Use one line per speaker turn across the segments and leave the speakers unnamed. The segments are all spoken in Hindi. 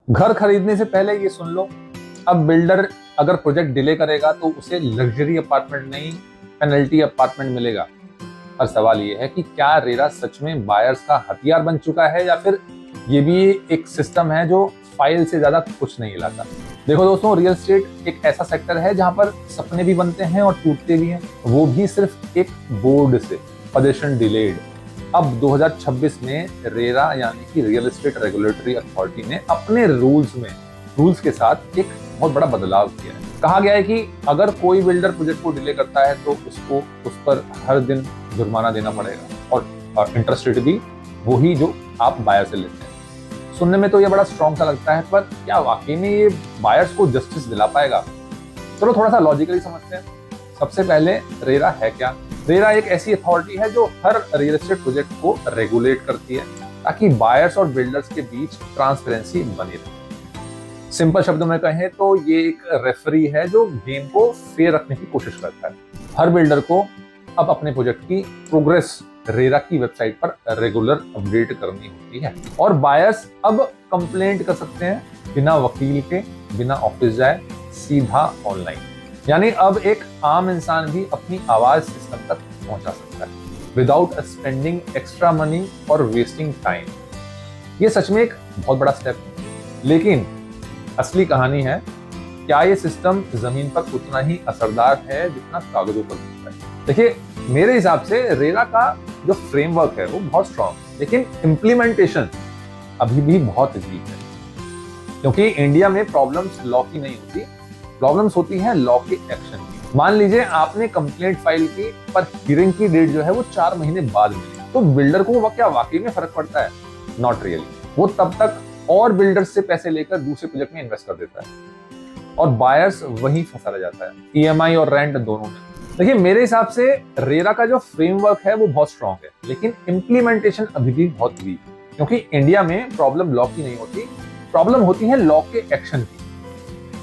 घर खरीदने से पहले ये सुन लो, अब बिल्डर अगर प्रोजेक्ट डिले करेगा तो उसे लग्जरी अपार्टमेंट नहीं, पेनल्टी अपार्टमेंट मिलेगा। पर सवाल ये है कि क्या रेरा सच में बायर्स का हथियार बन चुका है या फिर ये भी एक सिस्टम है जो फाइल से ज्यादा कुछ नहीं हिलाता। देखो दोस्तों, रियल एस्टेट एक ऐसा सेक्टर है जहां पर सपने भी बनते हैं और टूटते भी हैं, वो भी सिर्फ एक बोर्ड से, पोजीशन डिलेड। अब 2026 में रेरा यानी कि रियल एस्टेट रेगुलेटरी अथॉरिटी ने अपने रूल्स के साथ एक बहुत बड़ा बदलाव किया है। कहा गया है कि अगर कोई बिल्डर प्रोजेक्ट को डिले करता है तो उसको उस पर हर दिन जुर्माना देना पड़ेगा और इंटरेस्ट रेट भी वही जो आप बायर से लेते हैं। सुनने में तो ये बड़ा स्ट्रॉन्ग सा लगता है, पर क्या वाकई में ये बायर्स को जस्टिस दिला पाएगा? चलो थोड़ा सा लॉजिकली समझते हैं। सबसे पहले रेरा है क्या? रेरा एक ऐसी अथॉरिटी है जो हर रियल एस्टेट प्रोजेक्ट को रेगुलेट करती है ताकि बायर्स और बिल्डर्स के बीच ट्रांसपेरेंसी बनी रहे। सिंपल शब्दों में कहें तो ये एक रेफरी है जो गेम को फेयर रखने की कोशिश करता है। हर बिल्डर को अब अपने प्रोजेक्ट की प्रोग्रेस रेरा की वेबसाइट पर रेगुलर अपडेट करनी होती है और बायर्स अब कंप्लेंट कर सकते हैं बिना वकील के, बिना ऑफिस जाए, सीधा ऑनलाइन। यानी अब एक आम इंसान भी अपनी आवाज सिस्टम तक पहुंचा सकता है विदाउट स्पेंडिंग एक्स्ट्रा मनी और वेस्टिंग टाइम। ये सच में एक बहुत बड़ा स्टेप है, लेकिन असली कहानी है क्या ये सिस्टम जमीन पर उतना ही असरदार है जितना कागजों पर होता है? देखिए, मेरे हिसाब से रेरा का जो फ्रेमवर्क है वो बहुत स्ट्रांग है, लेकिन इम्प्लीमेंटेशन अभी भी बहुत वीक है। क्योंकि इंडिया में प्रॉब्लम्स लॉ की नहीं होती, प्रॉब्लम्स होती हैं लॉ के एक्शन की। मान लीजिए आपने कंप्लेंट फाइल की, पर हियरिंग की डेट जो है वो 4 महीने बाद मिली, तो बिल्डर को क्या वाकई में फर्क पड़ता है? Not really. वो तब तक और बिल्डर्स से पैसे लेकर दूसरे प्रोजेक्ट में इन्वेस्ट कर देता है और बायर्स वहीं फंसा रह जाता है, ईएमआई और रेंट दोनों में। देखिए, मेरे हिसाब से रेरा का जो फ्रेमवर्क है वो बहुत स्ट्रांग है, लेकिन इम्प्लीमेंटेशन अभी भी बहुत वीक है। क्योंकि इंडिया में प्रॉब्लम लॉ की नहीं होती, प्रॉब्लम होती है लॉ के एक्शन की।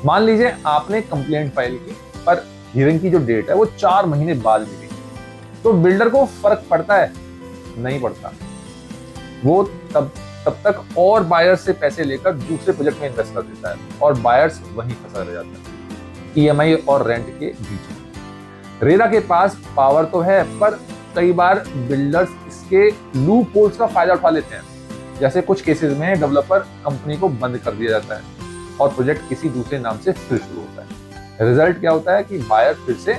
मान लीजिए आपने कंप्लेंट फाइल की, पर हियरिंग की जो डेट है वो 4 महीने बाद मिली, तो बिल्डर को फर्क पड़ता है? नहीं पड़ता। वो तब तक और बायर्स से पैसे लेकर दूसरे प्रोजेक्ट में इन्वेस्ट कर देता है और बायर्स वहीं फंसा रह जाता है ईएमआई और रेंट के बीच में। रेरा के पास पावर तो है, पर कई बार बिल्डर्स इसके लूप होल्स का फायदा उठा लेते हैं। जैसे कुछ केसेस में डेवलपर कंपनी को बंद कर दिया जाता है और प्रोजेक्ट किसी दूसरे नाम से फिर शुरू होता है। रिजल्ट क्या होता है कि बायर फिर से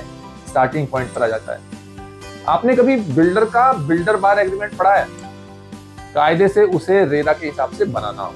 स्टार्टिंग पॉइंट पर आ जाता है। आपने कभी बिल्डर का बिल्डर बार एग्रीमेंट पढ़ा है? कायदे से उसे रेरा के हिसाब से बनाना हो।